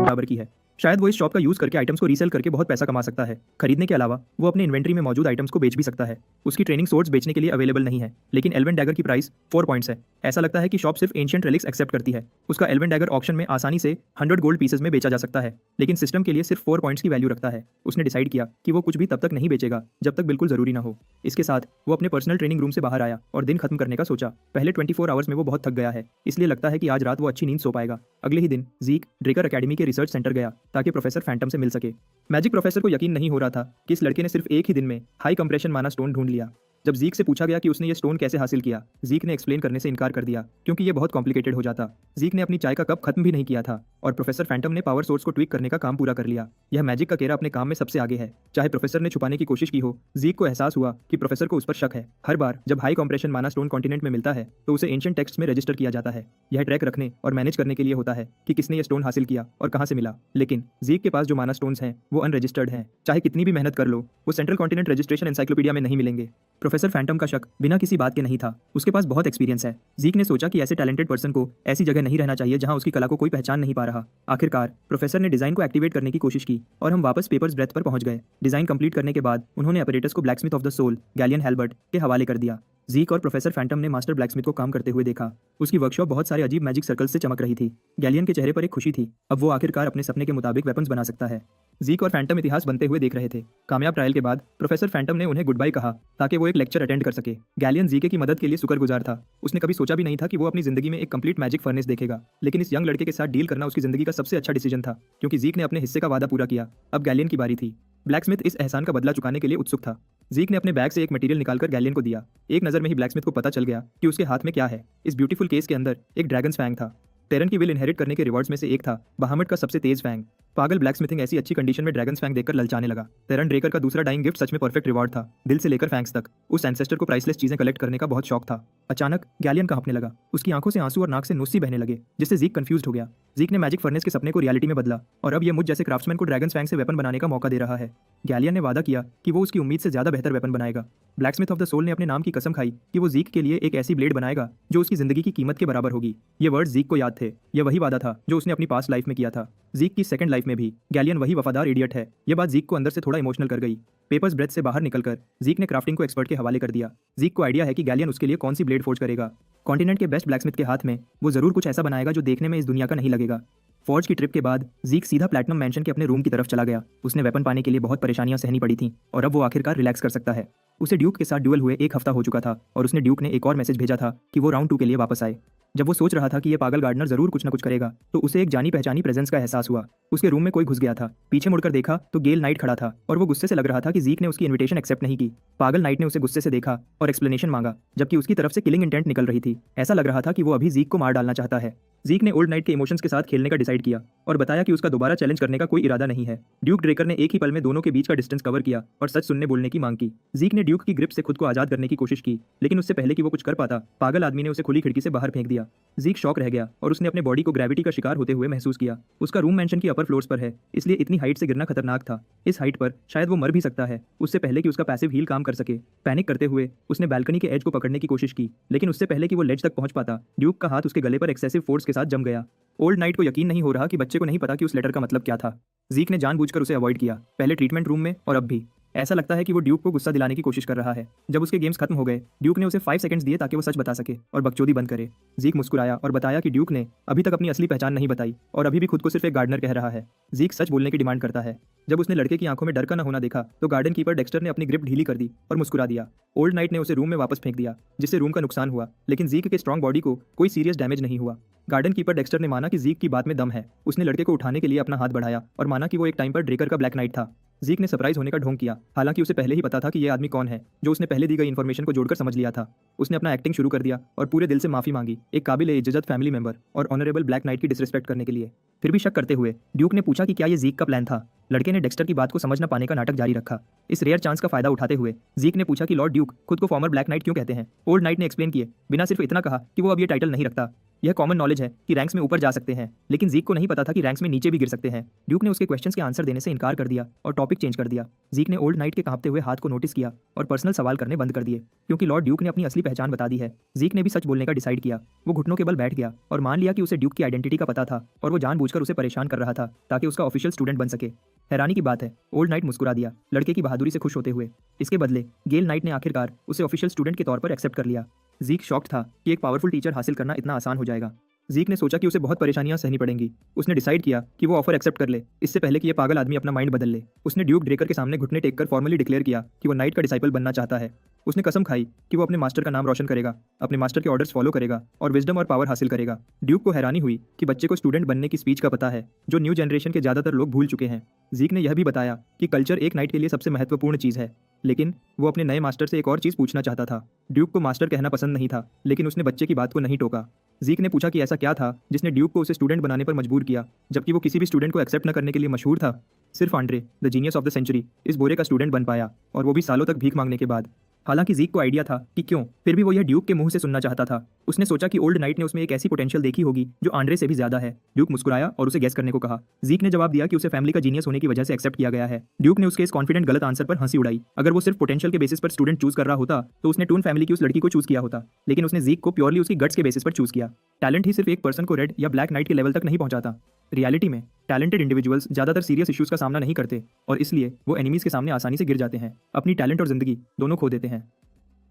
बराबर की है। शायद वो इस शॉप का यूज करके आइटम्स को रीसेल करके बहुत पैसा कमा सकता है। खरीदने के अलावा वो अपने इन्वेंट्री में मौजूद आइटम्स को बेच भी सकता है। उसकी ट्रेनिंग सोर्स बेचने के लिए अवेलेबल नहीं है, लेकिन एल्वन डैगर की प्राइस 4 पॉइंट्स है। ऐसा लगता है कि शॉप सिर्फ एंशिएंट रेलिक्स एक्सेप्ट करती है। उसका एल्वन डैगर ऑक्शन में आसानी से 100 गोल्ड पीसेस में बेचा जा सकता है, लेकिन सिस्टम के लिए सिर्फ 4 पॉइंट्स की वैल्यू रखता है। उसने डिसाइड किया कि वो कुछ भी तब तक नहीं बेचेगा जब तक बिल्कुल जरूरी ना हो। इसके साथ वो अपने पर्सनल ट्रेनिंग रूम से बाहर आया और दिन खत्म करने का सोचा। पहले 24 आवर्स में वो बहुत थक गया है, इसलिए लगता है कि आज रात वो अच्छी नींद सो पाएगा। अगले ही दिन ज़ीक ड्रेकर एकेडमी के रिसर्च सेंटर गया ताकि प्रोफेसर फैंटम से मिल सके। मैजिक प्रोफेसर को यकीन नहीं हो रहा था कि इस लड़के ने सिर्फ एक ही दिन में हाई कंप्रेशन माना स्टोन ढूंढ लिया। जब ज़ीक से पूछा गया कि उसने ये स्टोन कैसे हासिल किया, ज़ीक ने एक्सप्लेन करने से इनकार कर दिया क्योंकि ये बहुत कॉम्प्लिकेटेड हो जाता। ज़ीक ने अपनी चाय का कप खत्म भी नहीं किया था और प्रोफेसर फैंटम ने पावर सोर्स को ट्विक करने का काम पूरा कर लिया। यह मैजिक का केरा अपने काम में सबसे आगे है। चाहे प्रोफेसर ने छुपाने की कोशिश की हो, ज़ीक को एहसास हुआ कि प्रोफेसर को उस पर शक है। हर बार जब हाई कंप्रेशन माना स्टोन कॉन्टिनेंट में मिलता है तो उसे एंशिएंट टेक्स्ट में रजिस्टर किया जाता है। यह ट्रैक रखने और मैनेज करने के लिए होता है कि किसने ये स्टोन हासिल किया और कहाँ से मिला। लेकिन ज़ीक के पास जो माना स्टोन्स हैं वो अनरजिस्टर्ड हैं। चाहे कितनी भी मेहनत कर लो, वो सेंट्रल कॉन्टिनेंट रजिस्ट्रेशन एनसाइक्लोपीडिया में नहीं मिलेंगे। प्रोफेसर फैंटम का शक बिना किसी बात के नहीं था। उसके पास बहुत एक्सपीरियंस है। ज़ीक ने सोचा कि ऐसे टैलेंटेड पर्सन को ऐसी जगह नहीं रहना चाहिए जहां उसकी कला को कोई पहचान नहीं पा रहा। आखिरकार प्रोफेसर ने डिजाइन को एक्टिवेट करने की कोशिश की और हम वापस पेपर्स ब्रेथ पर पहुंच गए। डिजाइन कंप्लीट करने के बाद उन्होंने ऑपरेटर्स को blacksmith of the soul Galleon Helbert के हवाले कर दिया। ज़ीक और प्रोफेसर फैंटम ने मास्टर ब्लैकस्मिथ को काम करते हुए देखा। उसकी वर्कशॉप बहुत सारे अजीब मैजिक सर्कल्स से चमक रही थी। गैलियन के चेहरे पर एक खुशी थी। अब वो आखिरकार अपने सपने के मुताबिक वेपन्स बना सकता है। ज़ीक और फैंटम इतिहास बनते हुए देख रहे थे। कामयाब ट्रायल के बाद प्रोफेसर फैंटम ने उन्हें गुड बाय कहा ताकि वो एक लेक्चर अटेंड कर सके। गैलियन ज़ीके की मदद के लिए शुक्रगुजार था। उसने कभी सोचा भी नहीं था कि वो अपनी जिंदगी में एक कंप्लीट मैजिक फर्नेस देखेगा, लेकिन इस यंग लड़के के साथ डील करना उसकी जिंदगी का सबसे अच्छा डिसीजन था क्योंकि ज़ीक ने अपने हिस्से का वादा पूरा किया। अब गैलियन की बारी थी। ब्लैकस्मिथ इस एहसान का बदला चुकाने के लिए उत्सुक था। ज़ीक ने अपने बैग से एक मटेरियल निकालकर गैलियन को दिया। एक नज़र में ही ब्लैकस्मिथ को पता चल गया कि उसके हाथ में क्या है। इस ब्यूटीफुल केस के अंदर एक ड्रैगन्स फैंग था। टेरन की विल इनहेरिट करने के रिवॉर्ड्स में से एक था बहामट का सबसे तेज फैंग। पागल ब्लैकस्मिथिंग ऐसी अच्छी कंडीशन में ड्रैगन्स फैंग देखकर ललचाने लगा। टेरन ड्रेकर का दूसरा डाइंग गिफ्ट सच में परफेक्ट रिवॉर्ड था, दिल से लेकर फैंग्स तक। उस एंसेस्टर को प्राइसलेस चीजें कलेक्ट करने का बहुत शौक था। अचानक गैलियन कांपने लगा। उसकी आंखों से आंसू और नाक से नुस्सी बहने लगे, जिससे ज़ीक कंफ्यूज्ड हो गया। ज़ीक ने मैजिक फर्नेस के सपने को रियलिटी में बदला और अब ये मुझ जैसे क्राफ्ट्समैन को ड्रैगन्स फैंग से वेपन बनाने का मौका दे रहा है। गैलियन ने वादा किया कि वो उसकी उम्मीद से ज्यादा बेहतर वेपन बनाएगा। ब्लैकस्मिथ ऑफ द सोल ने अपने नाम की कसम खाई कि वो ज़ीक के लिए एक ऐसी ब्लेड बनाएगा जो उसकी जिंदगी की कीमत के बराबर होगी। ये वर्ड्स ज़ीक को याद थे। यह वही वादा था जो उसने अपनी पास्ट लाइफ में किया था। ज़ीक की सेकंड लाइफ में भी गैलियन वही वफादार इडियट है। यह बात ज़ीक को अंदर से थोड़ा इमोशनल कर गई। पेपर्स ब्रेथ से बाहर निकलकर ज़ीक ने क्राफ्टिंग को एक्सपर्ट के हवाले कर दिया। ज़ीक को आइडिया है कि गैलियन उसके लिए कौन सी ब्लेड फोर्ज करेगा। कॉन्टिनेंट के बेस्ट ब्लैकस्मिथ के हाथ में वो जरूर कुछ ऐसा बनाएगा जो देखने में इस दुनिया का नहीं लगेगा। फॉर्ज की ट्रिप के बाद ज़ीक सीधा प्लैटिनम मैंशन के अपने रूम की तरफ चला गया। उसने वेपन पाने के लिए बहुत परेशानियां सहनी पड़ी थीं और अब वो आखिरकार रिलैक्स कर सकता है। उसे ड्यूक के साथ ड्यूअल हुए एक हफ्ता हो चुका था और उसने ड्यूक ने एक और मैसेज भेजा था कि वो राउंड 2 के लिए वापस आए। जब वो सोच रहा था कि ये पागल गार्डनर जरूर कुछ न कुछ करेगा तो उसे एक जानी पहचानी प्रेजेंस का एहसास हुआ। उसके रूम में कोई घुस गया था। पीछे मुड़कर देखा तो गेल नाइट खड़ा था और वो गुस्से से लग रहा था कि ज़ीक ने उसकी इनविटेशन एक्सेप्ट नहीं की। पागल नाइट ने उसे गुस्से से देखा और एक्सप्लेनेशन मांगा, जबकि उसकी तरफ से किलिंग इंटेंट निकल रही थी। ऐसा लग रहा था कि वो अभी ज़ीक को मार डालना चाहता है। ज़ीक ने ओल्ड नाइट के इमोशंस के साथ खेलने का डिसाइड किया और बताया कि उसका दोबारा चैलेंज करने का कोई इरादा नहीं है। ड्यूक ड्रेकर ने एक ही पल में दोनों के बीच का डिस्टेंस कवर किया और सच सुनने बोलने की मांग की। ज़ीक ने ड्यूक की ग्रिप से खुद को आजाद करने की कोशिश की, लेकिन उससे पहले कि वो कुछ कर पाता, पागल आदमी ने उसे खुली खिड़की से बाहर फेंक दिया। ज़ीक शॉक रह गया और उसने अपने बॉडी को ग्रेविटी का शिकार होते हुए महसूस किया। उसका रूम मेंशन की अपर फ्लोर्स पर है, इसलिए इतनी हाइट से गिरना खतरनाक था। इस हाइट पर शायद वो मर भी सकता है, उससे पहले कि उसका पैसिव हील काम कर सके। पैनिक करते हुए उसने बालकनी के एज को पकड़ने की कोशिश की, लेकिन उससे पहले कि वो लेज तक पहुंच पाता, ड्यूक का हाथ उसके गले पर एक्सेसिव फोर्स के साथ जम गया। ओल्ड नाइट को यकीन नहीं हो रहा कि बच्चे को नहीं पता कि उस लेटर का मतलब क्या था। ज़ीक ने जानबूझकर उसे अवॉइड किया, पहले ट्रीटमेंट रूम में और अब भी। ऐसा लगता है कि वो ड्यूक को गुस्सा दिलाने की कोशिश कर रहा है। जब उसके गेम्स खत्म हो गए, ड्यूक ने उसे 5 सेकंड्स दिए ताकि वो सच बता सके और बकचोदी बंद करे। ज़ीक मुस्कुराया और बताया कि ड्यूक ने अभी तक अपनी असली पहचान नहीं बताई और अभी भी खुद को सिर्फ एक गार्डनर कह रहा है। ज़ीक सच बोलने की डिमांड करता है। जब उसने लड़के की आंखों में डर का न होना देखा तो गार्डन कीपर डेक्स्टर ने अपनी ग्रिप ढीली कर दी और मुस्कुरा दिया। ओल्ड नाइट ने उसे रूम में वापस फेंक दिया, जिससे रूम का नुकसान हुआ, लेकिन ज़ीक के स्ट्रॉन्ग बॉडी को कोई सीरियस डैमेज नहीं हुआ। गार्डन कीपर डेक्स्टर ने माना कि ज़ीक की बात में दम है। उसने लड़के को उठाने के लिए अपना हाथ बढ़ाया और माना कि वो एक टाइम पर ड्रेकर का ब्लैक नाइट था। ज़ीक ने सरप्राइज होने का ढोंग किया, हालांकि उसे पहले ही पता था कि ये आदमी कौन है, जो उसने पहले दी गई इन्फॉर्मेशन को जोड़कर समझ लिया था। उसने अपना एक्टिंग शुरू कर दिया और पूरे दिल से माफी मांगी, एक काबिल इज्जत फैमिली मेंबर और ऑनरेबल ब्लैक नाइट की डिसरिस्पेक्ट करने के लिए। फिर भी शक करते हुए ड्यूक ने पूछा कि क्या ये ज़ीक का प्लान था। लड़के ने डेक्स्टर की बात को समझ न पाने का नाटक जारी रखा। इस रेयर चांस का फायदा उठाते हुए ज़ीक ने पूछा कि लॉर्ड ड्यूक खुद को फॉर्मर ब्लैक नाइट क्यों कहते हैं। ओल्ड नाइट ने एक्सप्लेन किए, बिना सिर्फ इतना कहा कि वो अब ये टाइटल नहीं रखता। यह कॉमन नॉलेज है कि रैंक्स में ऊपर जा सकते हैं, लेकिन ज़ीक को नहीं पता था कि रैंक्स में नीचे भी गिर सकते हैं। ड्यूक ने उसके क्वेश्चंस के आंसर देने से इनकार कर दिया और टॉपिक चेंज कर दिया। ज़ीक ने ओल्ड नाइट के कांपते हुए हाथ को नोटिस किया और पर्सनल सवाल करने बंद कर दिए, क्योंकि लॉर्ड ड्यूक ने अपनी असली पहचान बता दी है। ज़ीक ने भी सच बोलने का डिसाइड किया। वो घुटनों के बल बैठ गया और मान लिया कि उसे ड्यूक की आइडेंटिटी का पता था और वो जानबूझकर उसे परेशान कर रहा था ताकि उसका ऑफिशियल स्टूडेंट बन सके। हैरानी की बात है, ओल्ड नाइट मुस्कुरा दिया, लड़के की बहादुरी से खुश होते हुए। इसके बदले गेल नाइट ने आखिरकार उसे ऑफिशियल स्टूडेंट के तौर पर एक्सेप्ट कर लिया। ज़ीक शॉक्ड था कि एक पावरफुल टीचर हासिल करना इतना आसान हो जाएगा। ज़ीक ने सोचा कि उसे बहुत परेशानियां सहनी पड़ेंगी। उसने डिसाइड किया कि वो ऑफर एक्सेप्ट कर ले, इससे पहले कि ये पागल आदमी अपना माइंड बदल ले। उसने ड्यूक ड्रेकर के सामने घुटने टेककर फॉर्मली डिक्लेयर किया कि वो नाइट का डिसाइपल बनना चाहता है। उसने कसम खाई कि वो अपने मास्टर का नाम रोशन करेगा, अपने मास्टर के ऑर्डर्स फॉलो करेगा और विजडम और पावर हासिल करेगा। ड्यूक को हैरानी हुई कि बच्चे को स्टूडेंट बनने की स्पीच का पता है, जो न्यू जनरेशन के ज़्यादातर लोग भूल चुके हैं। ज़ीक ने यह भी बताया कि कल्चर एक नाइट के लिए सबसे महत्वपूर्ण चीज़ है, लेकिन वो अपने नए मास्टर से एक और चीज़ पूछना चाहता था। ड्यूक को मास्टर कहना पसंद नहीं था, लेकिन उसने बच्चे की बात को नहीं टोका। ज़ीक ने पूछा कि ऐसा क्या था जिसने ड्यूक को उसे स्टूडेंट बनाने पर मजबूर किया, जबकि वो किसी भी स्टूडेंट को एक्सेप्ट न करने के लिए मशहूर था। सिर्फ Andre, the genius of the century, इस बोरे का स्टूडेंट बन पाया, और वो भी सालों तक भीख मांगने के बाद। हालांकि ज़ीक को आइडिया था कि क्यों, फिर भी वो यह ड्यूक के मुंह से सुनना चाहता था। उसने सोचा कि ओल्ड नाइट ने उसमें एक ऐसी पोटेंशियल देखी होगी जो आंड्रे से भी ज्यादा है। ड्यूक मुस्कुराया और उसे गेस करने को कहा। ज़ीक ने जवाब दिया कि उसे फैमिली का जीनियस होने की वजह से एक्सेप्ट किया गया है। ड्यूक ने उसके इस कॉन्फिडेंट गलत आंसर पर हंसी उड़ाई। अगर वो सिर्फ पोटेंशियल के बेसिस पर स्टूडेंट चूज कर रहा होता तो उसने टून फैमिली की उस लड़की को चूज किया होता, लेकिन उसने ज़ीक को प्योरली उसकी गट्स के बेसिस पर चूज किया। टैलेंट ही सिर्फ एक पर्सन को रेड या ब्लैक नाइट के लेवल तक नहीं पहुंचाता। रियलिटी में टैलेंटेड इंडिविजुअल्स ज्यादातर सीरियस इश्यूज का सामना नहीं करते और इसलिए वो एनिमीज के सामने आसानी से गिर जाते हैं, अपनी टैलेंट और जिंदगी दोनों खो देते हैं।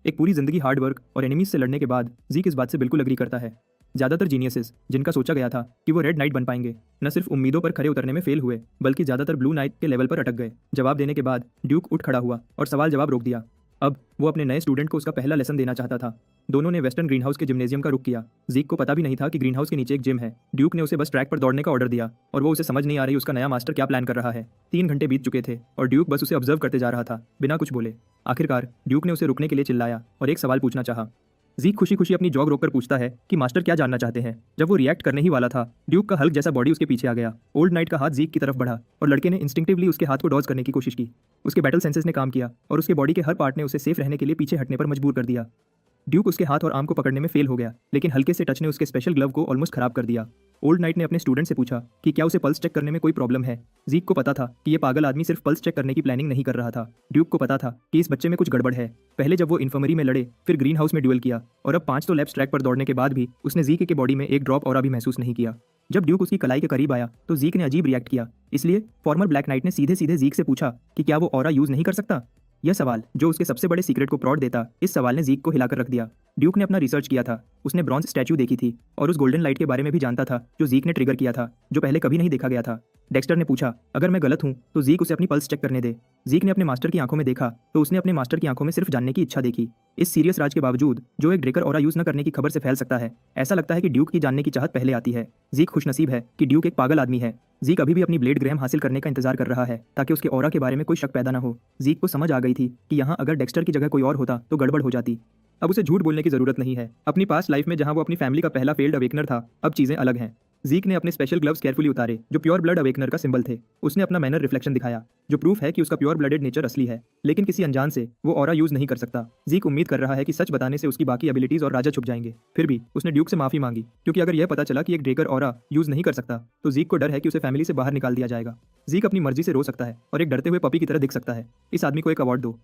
एक पूरी जिंदगी हार्ड वर्क और एनिमीज से लड़ने के बाद ज़ीक इस बात से बिल्कुल अग्री करता है। ज़्यादातर जीनियसेस जिनका सोचा गया था कि वो रेड नाइट बन पाएंगे, न सिर्फ उम्मीदों पर खरे उतरने में फेल हुए, बल्कि ज़्यादातर ब्लू नाइट के लेवल पर अटक गए। जवाब देने के बाद ड्यूक उठ खड़ा हुआ और सवाल जवाब रोक दिया। अब वो अपने नए स्टूडेंट को उसका पहला लेसन देना चाहता था। दोनों ने वेस्टर्न ग्रीन हाउस के जिम्नेजियम का रुख किया। ज़ीक को पता भी नहीं था कि ग्रीन हाउस के नीचे एक जिम है। ड्यूक ने उसे बस ट्रैक पर दौड़ने का ऑर्डर दिया और वो उसे समझ नहीं आ रही उसका नया मास्टर क्या प्लान कर रहा है। 3 घंटे बीत चुके थे और ड्यूक बस उसे ऑब्जर्व करते जा रहा था, बिना कुछ बोले। आखिरकार ड्यूक ने उसे रुकने के लिए चिल्लाया और एक सवाल पूछना चाहा। ज़ीक खुशी खुशी अपनी जॉग रोककर पूछता है कि मास्टर क्या जानना चाहते हैं। जब वो रिएक्ट करने ही वाला था, ड्यूक का हल्क जैसा बॉडी उसके पीछे आ गया। ओल्ड नाइट का हाथ ज़ीक की तरफ बढ़ा और लड़के ने इंस्टिंक्टिवली उसके हाथ को डॉज करने की कोशिश की। उसके बैटल सेंसेस ने काम किया और उसके बॉडी के हर पार्ट ने उसे सेफ रहने के लिए पीछे हटने पर मजबूर कर दिया। ड्यूक उसके हाथ और आर्म को पकड़ने में फेल हो गया, लेकिन हल्के से टच ने उसके स्पेशल ग्लव को ऑलमोस्ट खराब कर दिया। ओल्ड नाइट ने अपने स्टूडेंट से पूछा कि क्या उसे पल्स चेक करने में कोई प्रॉब्लम है। ज़ीक को पता था कि ये पागल आदमी सिर्फ पल्स चेक करने की प्लानिंग नहीं कर रहा था। ड्यूक को पता था कि इस बच्चे में कुछ गड़बड़ है। पहले जब वो इन्फर्मरी में लड़े, फिर ग्रीन हाउस में ड्यूल किया और अब 5 तो लैब्स ट्रैक पर दौड़ने के बाद भी उसने ज़ीक के बॉडी में एक ड्रॉप ऑरा भी महसूस नहीं किया। जब ड्यूक उसकी कलाई के करीब आया तो ज़ीक ने अजीब रिएक्ट किया। इसलिए फॉर्मर ब्लैक नाइट ने सीधे सीधे ज़ीक से पूछा कि क्या वो ऑरा यूज नहीं कर सकता। यह सवाल, जो उसके सबसे बड़े सीक्रेट को प्रॉड देता, इस सवाल ने ज़ीक को हिलाकर रख दिया। ड्यूक ने अपना रिसर्च किया था। उसने ब्रॉन्ज स्टैच्यू देखी थी और उस गोल्डन लाइट के बारे में भी जानता था जो ज़ीक ने ट्रिगर किया था, जो पहले कभी नहीं देखा गया था। डेक्स्टर ने पूछा, अगर मैं गलत हूं तो ज़ीक उसे अपनी पल्स चेक करने दे। ज़ीक ने अपने मास्टर की आंखों में देखा तो उसने अपने मास्टर की आंखों में सिर्फ जानने की इच्छा देखी। इस सीरियस राज के बावजूद जो एक ड्रेकर ऑरा यूज न करने की खबर से फैल सकता है, ऐसा लगता है कि ड्यूक की जानने की चाहत पहले आती है। ज़ीक खुशनसीब है कि ड्यूक एक पागल आदमी है। ज़ीक अभी भी अपनी ब्लेड ग्रैम हासिल करने का इंतजार कर रहा है ताकि उसके ऑरा के बारे में कोई शक पैदा न हो। ज़ीक को समझ आ गई थी कि यहाँ अगर डेक्स्टर की जगह कोई और होता तो गड़बड़ हो जाती। अब उसे झूठ बोलने की जरूरत नहीं है। अपनी पास्ट लाइफ में जहां वो अपनी फैमिली का पहला फेल्ड अवेकनर था, अब चीजें अलग हैं। ज़ीक ने अपने स्पेशल ग्लव्स केयरफुली उतारे जो प्योर ब्लड अवेकनर का सिंबल थे। उसने अपना मैनर रिफ्लेक्शन दिखाया जो प्रूफ है कि उसका प्योर ब्लडेड नेचर असली है, लेकिन किसी अनजान से वो ऑरा यूज नहीं कर सकता। ज़ीक उम्मीद कर रहा है कि सच बताने से उसकी बाकी एबिलिटीज और राजा छुप जाएंगे। फिर भी उसने ड्यूक से माफी मांगी, क्योंकि अगर यह पता चला कि एक ड्रेकर ऑरा यूज नहीं कर सकता तो ज़ीक को डर है कि उसे फैमिली से बाहर निकाल दिया जाएगा। ज़ीक अपनी मर्जी से रो सकता है और एक डरते हुए पपी की तरह दिख सकता है। इस आदमी को एक अवार्ड दो।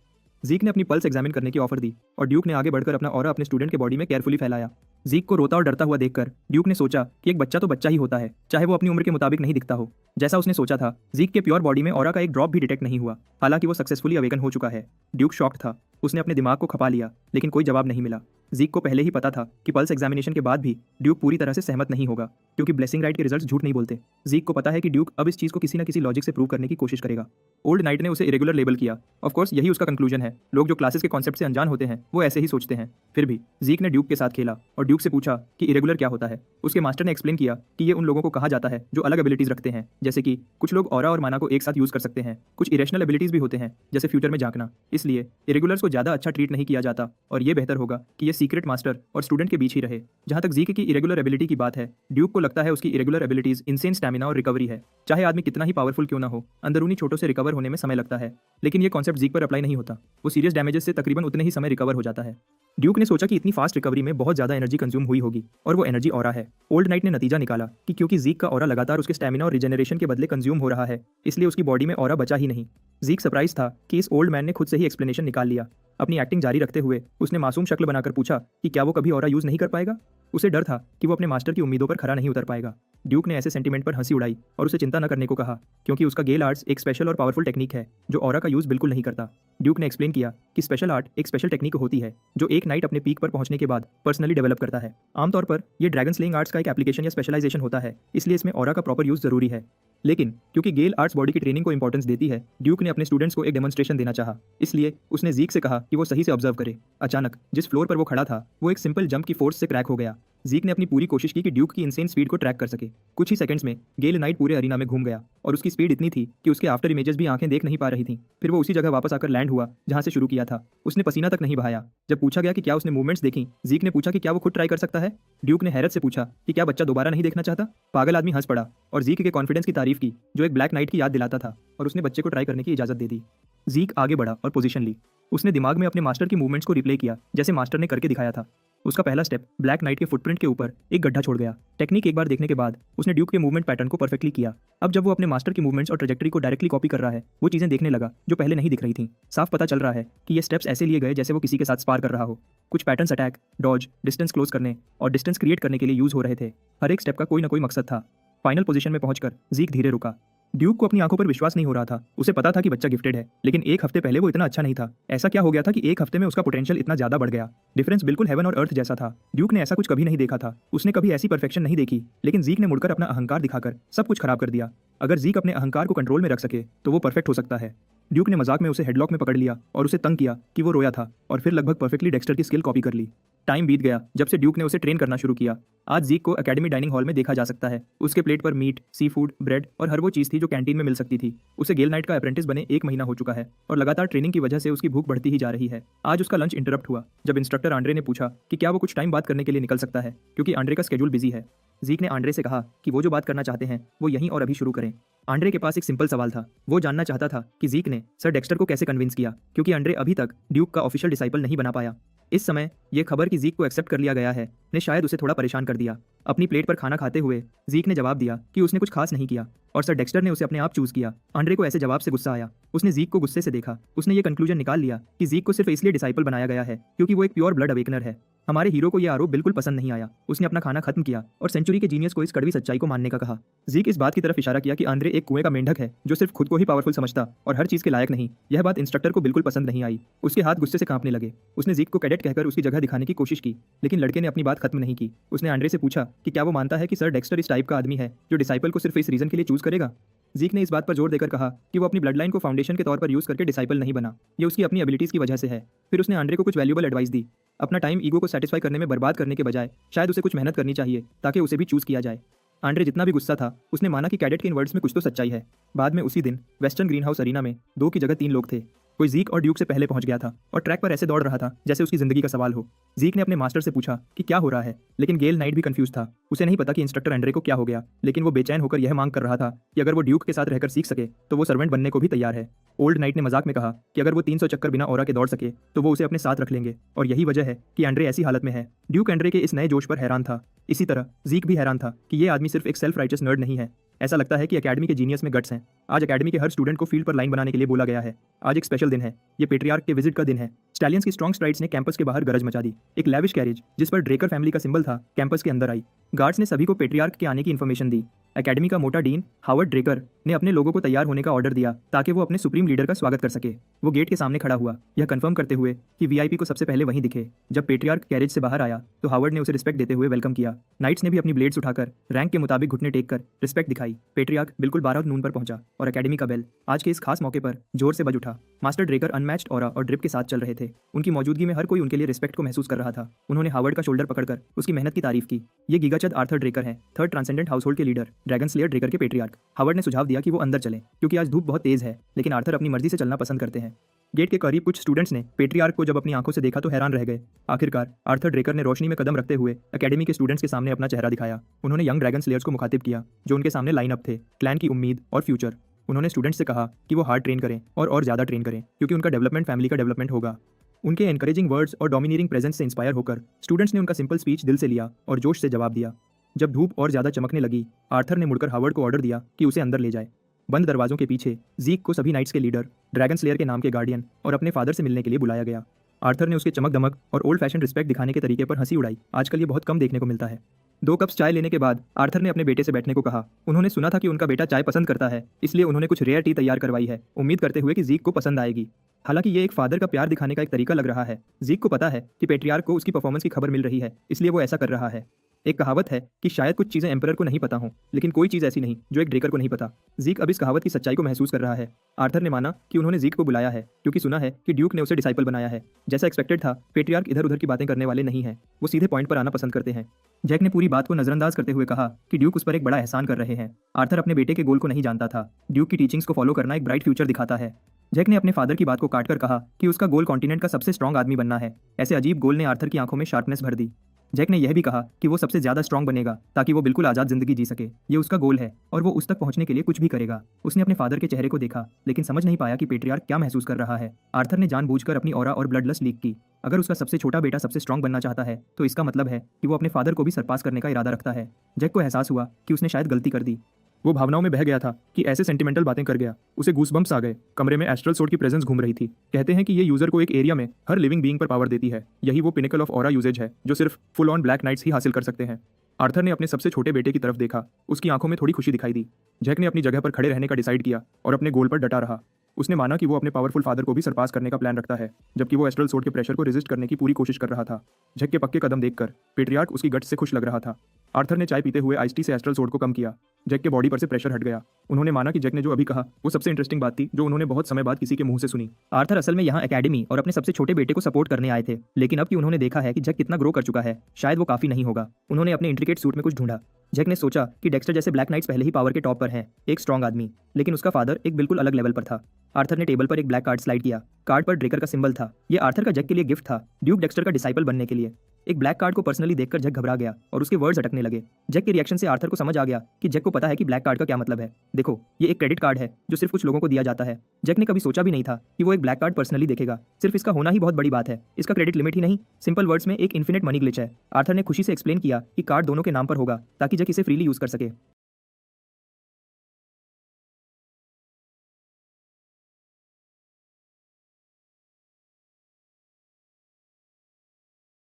ज़ीक ने अपनी पल्स एग्जामिन करने की ऑफर दी और ड्यूक ने आगे बढ़कर अपना ऑरा अपने स्टूडेंट के बॉडी में केयरफुली फैलाया। ज़ीक को रोता और डरता हुआ देखकर ड्यूक ने सोचा कि एक बच्चा तो बच्चा ही होता है, चाहे वो अपनी उम्र के मुताबिक नहीं दिखता हो। जैसा उसने सोचा था, ज़ीक के प्योर बॉडी में ऑरा का एक ड्रॉप भी डिटेक्ट नहीं हुआ। हालांकि वो सक्सेसफुली अवेकन हो चुका है। ड्यूक शॉक्ड था। उसने अपने दिमाग को खपा लिया, लेकिन कोई जवाब नहीं मिला। ज़ीक को पहले ही पता था कि पल्स एग्जामिनेशन के बाद भी ड्यूक पूरी तरह से सहमत नहीं होगा, क्योंकि ब्लेसिंग राइट के रिजल्ट्स झूठ नहीं बोलते। ज़ीक को पता है कि ड्यूक अब इस चीज़ को किसी न किसी लॉजिक से प्रूव करने की कोशिश करेगा। ओल्ड नाइट ने उसे इरेगुलर लेबल किया। ऑफ कोर्स यही उसका कंक्लूजन है। लोग जो क्लासेस के कॉन्सेप्ट से अनजान होते हैं वो ऐसे ही सोचते हैं। फिर भी ज़ीक ने ड्यूक के साथ खेला और ड्यूक से पूछा कि इरेगुलर क्या होता है। उसके मास्टर ने एक्सप्लेन किया कि ये उन लोगों को कहा जाता है जो अलग एबिलिटीज रखते हैं, जैसे कि कुछ लोग ऑरा और माना को एक साथ यूज कर सकते हैं। कुछ इरेशनल एबिलिटीज भी होते हैं, जैसे फ्यूचर में झांकना। इसलिए इरेगुलर्स को ज्यादा अच्छा ट्रीट नहीं किया जाता और ये बेहतर होगा कि ये सीक्रेट मास्टर और स्टूडेंट के बीच ही रहे। जहां तक ज़ीक की इरेगुलर एबिलिटी की बात है, ड्यूक को लगता है उसकी इरेगुलर एबिलिटीज इनसेन स्टैमिना और रिकवरी है। चाहे आदमी कितना ही पावरफुल क्यों ना हो, अंदरूनी चोटों से रिकवर होने में समय लगता है। लेकिन ये कॉन्सेप्ट ज़ीक पर अप्लाई नहीं होता। वो सीरियस डैमेजेस से तकरीबन उतने ही समय रिकवर हो जाता है। ड्यूक ने सोचा कि इतनी फास्ट रिकवरी में बहुत ज्यादा एनर्जी कंज्यूम हुई होगी और वो एनर्जी ऑरा है। ओल्ड नाइट ने नतीजा निकाला कि क्योंकि जीक का ऑरा लगातार उसके स्टैमिना और रिजेनरेशन के बदले कंज्यूम हो रहा है, इसलिए उसकी बॉडी में ऑरा बचा ही नहीं। जीक सरप्राइज था कि इस ओल्ड मैन ने खुद से ही एक्सप्लेनेशन निकाल लिया। अपनी एक्टिंग जारी रखते हुए उसने मासूम शक्ल बनाकर पूछा कि क्या वो कभी ऑरा यूज नहीं कर पाएगा। उसे डर था कि वो अपने मास्टर की उम्मीदों पर खरा नहीं उतर पाएगा। ड्यूक ने ऐसे सेंटीमेंट पर हंसी उड़ाई और उसे चिंता न करने को कहा, क्योंकि उसका गेल आर्ट्स एक स्पेशल और पावरफुल टेक्निक है जो ऑरा का यूज बिल्कुल नहीं करता। ड्यूक ने एक्सप्लेन किया कि स्पेशल आर्ट एक स्पेशल टेक्निक होती है जो एक नाइट अपने पीक पर पहुंचने के बाद पर्सनली डेवलप करता है। आमतौर पर यह ड्रैगन स्लेइंग आर्ट्स का एक एप्लीकेशन या स्पेशलाइजेशन होता है, इसलिए इसमें ऑरा का प्रॉपर यूज जरूरी है। लेकिन क्योंकि गेल आर्ट्स बॉडी की ट्रेनिंग को इंपॉर्टेंस देती है, ड्यूक ने अपने स्टूडेंट्स को एक डेमोन्स्ट्रेशन देना चाहा, इसलिए उसने जीक से कहा कि वो सही से ऑब्जर्व करे। अचानक जिस फ्लोर पर वो खड़ा था वो एक सिंपल जंप की फोर्स से क्रैक हो गया। जीक ने अपनी पूरी कोशिश की कि ड्यूक की इंसेन स्पीड को ट्रैक कर सके। कुछ ही सेकंड्स में गेल नाइट पूरे अरीना में घूम गया और उसकी स्पीड इतनी थी कि उसके आफ्टर इमेजेस भी आंखें देख नहीं पा रही थीं। फिर वो उसी जगह वापस आकर लैंड हुआ जहां से शुरू किया था। उसने पसीना तक नहीं बहाया। जब पूछा गया कि क्या उसने मूवमेंट्स देखी, जीक ने पूछा कि क्या वो खुद ट्राई कर सकता है। ड्यूक ने हैरत से पूछा कि क्या बच्चा दोबारा नहीं देखना चाहता। पागल आदमी हंस पड़ा और जीक के कॉन्फिडेंस की तारीफ की जो एक ब्लैक नाइट की याद दिलाता था, और उसने बच्चे को ट्राई करने की इजाजत दे दी। जीक आगे बढ़ा और पोजीशन ली। उसने दिमाग में अपने मास्टर की मूवमेंट्स को रिप्ले किया जैसे मास्टर ने करके दिखाया था। उसका पहला स्टेप ब्लैक नाइट के फुटप्रिंट के ऊपर एक गड्ढा छोड़ गया। टेक्निक एक बार देखने के बाद उसने ड्यूक के मूवमेंट पैटर्न को परफेक्टली किया। अब जब वो अपने मास्टर की मूवमेंट्स और ट्रेजेक्टरी को डायरेक्टली कॉपी कर रहा है, वो चीजें देखने लगा जो पहले नहीं दिख रही थी। साफ पता चल रहा है कि ये स्टेप्स ऐसे लिए गए जैसे वो किसी के साथ स्पार कर रहा हो। कुछ patterns attack, dodge, distance close करने और डिस्टेंस क्रिएट करने के लिए यूज हो रहे थे। हर एक स्टेप का कोई ना कोई मकसद था। फाइनल पोजीशन में पहुंचकर जीक धीरे रुका। ड्यूक को अपनी आंखों पर विश्वास नहीं हो रहा था। उसे पता था कि बच्चा गिफ्टेड है, लेकिन एक हफ्ते पहले वो इतना अच्छा नहीं था। ऐसा क्या हो गया था कि एक हफ्ते में उसका पोटेंशियल इतना ज्यादा बढ़ गया। डिफरेंस बिल्कुल हेवन और अर्थ जैसा था। ड्यूक ने ऐसा कुछ कभी नहीं देखा था। उसने कभी ऐसी परफेक्शन नहीं देखी। लेकिन जीक ने मुड़कर अपना अहंकार दिखाकर सब कुछ खराब कर दिया। अगर जीक अपने अहंकार को कंट्रोल में रख सके तो वो परफेक्ट हो सकता है। ड्यूक ने मजाक में उसे हेडलॉक में पकड़ लिया और उसे तंग किया कि वो रोया था, और फिर लगभग परफेक्टली डेक्स्टर की स्किल कॉपी कर ली। टाइम बीत गया जब से ड्यूक ने उसे ट्रेन करना शुरू किया। आज जीक को एकेडमी डाइनिंग हॉल में देखा जा सकता है। उसके प्लेट पर मीट, सी फूड, ब्रेड और हर वो चीज थी जो कैंटीन में मिल सकती थी। उसे गेल नाइट का अप्रेंटिस बने 1 महीना हो चुका है और लगातार ट्रेनिंग की वजह से उसकी भूख बढ़ती ही जा रही है। आज उसका लंच इंटरप्ट हुआ जब इंस्ट्रक्टर आंड्रे ने पूछा कि क्या वो कुछ टाइम बात करने के लिए निकल सकता है, क्योंकि आंड्रे का स्केड्यूल बिजी है। जीक ने आंड्रे से कहा कि वो जो बात करना चाहते हैं वो यहीं और अभी शुरू करें। आंड्रे के पास एक सिंपल सवाल था। वो जानना चाहता था कि जीक ने सर डेक्स्टर को कैसे कन्विंस किया, क्योंकि आंड्रे अभी तक ड्यूक का ऑफिशियल डिसाइपल नहीं बना पाया। इस समय ये खबर कि जीक को एक्सेप्ट कर लिया गया है ने शायद उसे थोड़ा परेशान कर दिया। अपनी प्लेट पर खाना खाते हुए जीक ने जवाब दिया कि उसने कुछ खास नहीं किया और सर डेक्स्टर ने उसे अपने आप चूज किया। आंड्रे को ऐसे जवाब से गुस्सा आया। उसने जीक को गुस्से से देखा। उसने ये कंक्लूजन निकाल लिया कि जीक को सिर्फ इसलिए डिसाइपल बनाया गया है क्योंकि वो एक प्योर ब्लड अवेकनर है। हमारे हीरो को यह आरोप बिल्कुल पसंद नहीं आया। उसने अपना खाना खत्म किया और सेंचुरी के जीनियस को इस कड़वी सच्चाई को मानने का कहा। जीक इस बात की तरफ इशारा किया कि आंद्रे एक कुएं का मेंढक है जो सिर्फ खुद को ही पावरफुल समझता और हर चीज के लायक नहीं। यह बात इंस्ट्रक्टर को बिल्कुल पसंद नहीं आई। उसके हाथ गुस्से से कांपने लगे। उसने जीक को कैडेट कहकर उसकी जगह दिखाने की कोशिश की, लेकिन लड़के ने अपनी बात खत्म नहीं की। उसने आंड्रे से पूछा कि क्या वो मानता है कि सर डेक्स्टर इस टाइप का आदमी है जो डिसाइपल को सिर्फ इस रीजन के लिए चूज करेगा। जीक ने इस बात पर जोर देकर कहा कि वो अपनी ब्लड लाइन को फाउंडेशन के तौर पर यूज करके डिसाइपल नहीं बना। ये उसकी अपनी एबिलिटीज की वजह से है। फिर उसने आंड्रे को कुछ वैल्यूएबल एडवाइस दी। अपना टाइम ईगो को सेटिस्फाई करने में बर्बाद करने के बजाय शायद उसे कुछ मेहनत करनी चाहिए ताकि उसे भी चूज किया जाए। आंड्रे जितना भी गुस्सा था, उसने माना कि कैडेट के इन वर्ड्स में कुछ तो सच्चाई है। बाद में उसी दिन वेस्टर्न ग्रीन हाउस अरीना में 2 की जगह 3 लोग थे। कोई जीक और ड्यूक से पहले पहुंच गया था और ट्रैक पर ऐसे दौड़ रहा था जैसे उसकी जिंदगी का सवाल हो। जीक ने अपने मास्टर से पूछा कि क्या हो रहा है, लेकिन गेल नाइट भी कंफ्यूज था। उसे नहीं पता कि इंस्ट्रक्टर एंड्रे को क्या हो गया, लेकिन वो बेचैन होकर यह मांग कर रहा था कि अगर वो ड्यूक के साथ रहकर सीख सके तो वो सर्वेंट बनने को भी तैयार है। ओल्ड नाइट ने मजाक में कहा कि अगर वो 300 चक्कर बिना ऑरा के दौड़ सके तो वो उसे अपने साथ रख लेंगे, और यही वजह है कि एंड्रे ऐसी हालत में है। ड्यूक एंड्रे के इस नए जोश पर हैरान था। इसी तरह जीक भी हैरान था कि ये आदमी सिर्फ एक सेल्फ राइटियस नर्ड नहीं है। ऐसा लगता है कि एकेडमी के जीनियस में गट्स हैं। आज एकेडमी के हर स्टूडेंट को फील्ड पर लाइन बनाने के लिए बोला गया है। आज एक स्पेशल दिन है। ये पेट्रियार्क के विजिट का दिन है। स्टैलियंस की स्ट्रॉन्ग स्ट्राइड्स ने कैंपस के बाहर गरज मचा दी। एक लैविश कैरेज जिस पर ड्रेकर फैमिली का सिंबल था कैंपस के अंदर आई। गार्ड्स ने सभी को पेट्रियार्क के आने की इन्फॉर्मेशन दी। एकेडमी का मोटा डीन हावर्ड ड्रेकर ने अपने लोगों को तैयार होने का ऑर्डर दिया ताकि वो अपने सुप्रीम लीडर का स्वागत कर सके। वो गेट के सामने खड़ा हुआ, यह कंफर्म करते हुए कि वीआईपी को सबसे पहले वहीं दिखे। जब पेट्रियार्क कैरेज से बाहर आया तो हावर्ड ने उसे रिस्पेक्ट देते हुए वेलकम किया। नाइट्स ने भी अपनी ब्लेड्स उठाकर रैंक के मुताबिक घुटने टेक कर रिस्पेक्ट दिखाई। पेट्रियार्क बिल्कुल 12 नून पर पहुंचा और एकेडमी का बेल आज के इस खास मौके पर जोर से बज उठा। मास्टर ड्रेकर अनमैच्ड ऑरा और ड्रिप के साथ चल रहे थे। उनकी मौजूदगी में हर कोई उनके लिए रिस्पेक्ट को महसूस कर रहा था। उन्होंने हावर्ड का शोल्डर पकड़कर उसकी मेहनत की तारीफ की। ये गीगाचद आर्थर ड्रेकर हैं, 3rd ट्रांसेंडेंट हाउसहोल्ड के लीडर, ड्रैगन स्लेयर ड्रेकर के पेट्रियार्क। हावर्ड ने सुझाव दिया कि वो अंदर चलें क्योंकि आज धूप बहुत तेज है, लेकिन आर्थर अपनी मर्जी से चलना पसंद करते हैं। गेट के करीब कुछ स्टूडेंट्स ने पेट्रियार्क को जब अपनी आंखों से देखा तो हैरान रह गए। आखिरकार आर्थर ड्रेकर ने रोशनी में कदम रखते हुए एकेडमी के स्टूडेंट्स के सामने अपना चेहरा दिखाया। उन्होंने यंग ड्रैगन स्लेयर्स को मुखातिब किया जो उनके सामने लाइन अप थे, क्लैन की उम्मीद और फ्यूचर। उन्होंने स्टूडेंट्स से कहा कि वो हार्ड ट्रेन करें और ज़्यादा ट्रेन करें क्योंकि उनका डेवलपमेंट फैमिली का डेवलपमेंट होगा। उनके एनकरेजिंग वर्ड्स और डोमिनेटिंग प्रेजेंस से इंस्पायर होकर स्टूडेंट्स ने उनका सिंपल स्पीच दिल से लिया और जोश से जवाब दिया। जब धूप और ज़्यादा चमकने लगी, आर्थर ने मुड़कर हावर्ड को ऑर्डर दिया कि उसे अंदर ले जाए। बंद दरवाजों के पीछे जीक को सभी नाइट्स के लीडर, ड्रैगन स्लेयर के नाम के गार्डियन और अपने फादर से मिलने के लिए बुलाया गया। आर्थर ने उसके चमक दमक और ओल्ड फैशन रिस्पेक्ट दिखाने के तरीके पर हंसी उड़ाई। आजकल ये बहुत कम देखने को मिलता है। 2 कप्स चाय लेने के बाद आर्थर ने अपने बेटे से बैठने को कहा। उन्होंने सुना था कि उनका बेटा चाय पसंद करता है, इसलिए उन्होंने कुछ रेयर टी तैयार करवाई है, उम्मीद करते हुए कि जीक को पसंद आएगी। हालांकि ये एक फादर का प्यार दिखाने का एक तरीका लग रहा है। जीक को पता है कि पेट्रियार्क को उसकी परफॉर्मेंस की खबर मिल रही है, इसलिए वो ऐसा कर रहा है। एक कहावत है कि शायद कुछ चीज़ें एम्परर को नहीं पता हों, लेकिन कोई चीज़ ऐसी नहीं जो एक ड्रेकर को नहीं पता। जीक अब इस कहावत की सच्चाई को महसूस कर रहा है। आर्थर ने माना कि उन्होंने जीक को बुलाया है क्योंकि सुना है कि ड्यूक ने उसे डिसाइपल बनाया है। जैसा एक्सपेक्टेड था, पेट्रियार्क इधर उधर की बातें करने वाले नहीं हैं, वो सीधे पॉइंट पर आना पसंद करते हैं। जैक ने पूरी बात को नजरअंदाज करते हुए कहा कि ड्यूक उस पर एक बड़ा एहसान कर रहे हैं। आर्थर अपने बेटे के गोल को नहीं जानता था। ड्यूक की टीचिंग्स को फॉलो करना एक ब्राइट फ्यूचर दिखाता है। जैक ने अपने फादर की बात को काटकर कहा कि उसका गोल कॉन्टिनेंट का सबसे स्ट्रॉन्ग आदमी बनना है। ऐसे अजीब गोल ने आर्थर की आंखों में शार्पनेस भर दी। जैक ने यह भी कहा कि वो सबसे ज्यादा स्ट्रॉन्ग बनेगा ताकि वो बिल्कुल आजाद जिंदगी जी सके। ये उसका गोल है और वो उस तक पहुंचने के लिए कुछ भी करेगा। उसने अपने फादर के चेहरे को देखा, लेकिन समझ नहीं पाया कि पेट्रियार्क क्या महसूस कर रहा है। आर्थर ने जानबूझकर अपनी ऑरा और ब्लड लस्ट लीक की। अगर उसका सबसे छोटा बेटा सबसे स्ट्रॉन्ग बनना चाहता है, तो इसका मतलब है कि वो अपने फादर को भी सरपास करने का इरादा रखता है। जैक को एहसास हुआ कि उसने शायद गलती कर दी। वो भावनाओं में बह गया था कि ऐसे सेंटिमेंटल बातें कर गया। उसे गूसबम्प्स आ गए। कमरे में एस्ट्रल सोर्ड की प्रेजेंस घूम रही थी। कहते हैं कि ये यूजर को एक एरिया में हर लिविंग बीइंग पर पावर देती है। यही वो पिनेकल ऑफ ऑरा यूजेज है जो सिर्फ फुल ऑन ब्लैक नाइट्स ही हासिल कर सकते हैं। आर्थर ने अपने सबसे छोटे बेटे की तरफ देखा। उसकी आंखों में थोड़ी खुशी दिखाई दी। जैक ने अपनी जगह पर खड़े रहने का डिसाइड किया और अपने गोल पर डटा रहा। उसने माना कि वो अपने पावरफुल फादर को भी सरपास करने का प्लान रखता है, जबकि वो एस्ट्रल सोर्ड के प्रेशर को रेजिस्ट करने की पूरी कोशिश कर रहा था। जैक के पक्के कदम देखकर पेट्रियार्क उसकी गट्स से खुश लग रहा था। आर्थर ने चाय पीते हुए आइस टी से एस्ट्रल सोर्ड को कम किया। जैक के बॉडी पर से प्रेशर हट गया। उन्होंने माना कि जैक ने जो अभी कहा वो सबसे इंटरेस्टिंग बात थी जो उन्होंने बहुत समय बाद किसी के मुंह से सुनी। आर्थर असल में यहाँ एकेडमी और अपने सबसे छोटे बेटे को सपोर्ट करने आए थे, लेकिन अब कि उन्होंने देखा है कि जैक कितना ग्रो कर चुका है, शायद वो काफी नहीं होगा। उन्होंने अपने इंट्रिकेट सूट में कुछ ढूंढा। जैक ने सोचा कि डेक्स्टर जैसे ब्लैक नाइट्स पहले ही पावर के टॉप पर हैं, एक स्ट्रॉन्ग आदमी, लेकिन उसका फादर एक बिल्कुल अलग लेवल पर था। आर्थर ने टेबल पर एक ब्लैक कार्ड स्लाइड किया। कार्ड पर ड्रेकर का सिंबल था। ये आर्थर का जैक के लिए गिफ्ट था, ड्यूक डेक्स्टर का डिसाइपल बनने के लिए। एक ब्लैक कार्ड को पर्सनली देखकर जैक घबरा गया और उसके वर्ड्स अटकने लगे। जैक के रिएक्शन से आर्थर को समझ आ गया कि जैक को पता है कि ब्लैक कार्ड का क्या मतलब है। देखो, ये एक क्रेडिट कार्ड है जो सिर्फ कुछ लोगों को दिया जाता है। जैक ने कभी सोचा भी नहीं था कि वो एक ब्लैक कार्ड पर्सनली देखेगा। सिर्फ इसका होना ही बहुत बड़ी बात है। इसका क्रेडिट लिमिट ही नहीं, सिंपल वर्ड्स में एक इन्फिनिट मनी ग्लिच है। आर्थर ने खुशी से एक्सप्लेन किया कि कार्ड दोनों के नाम पर होगा ताकि जैक इसे फ्रीली यूज कर सके।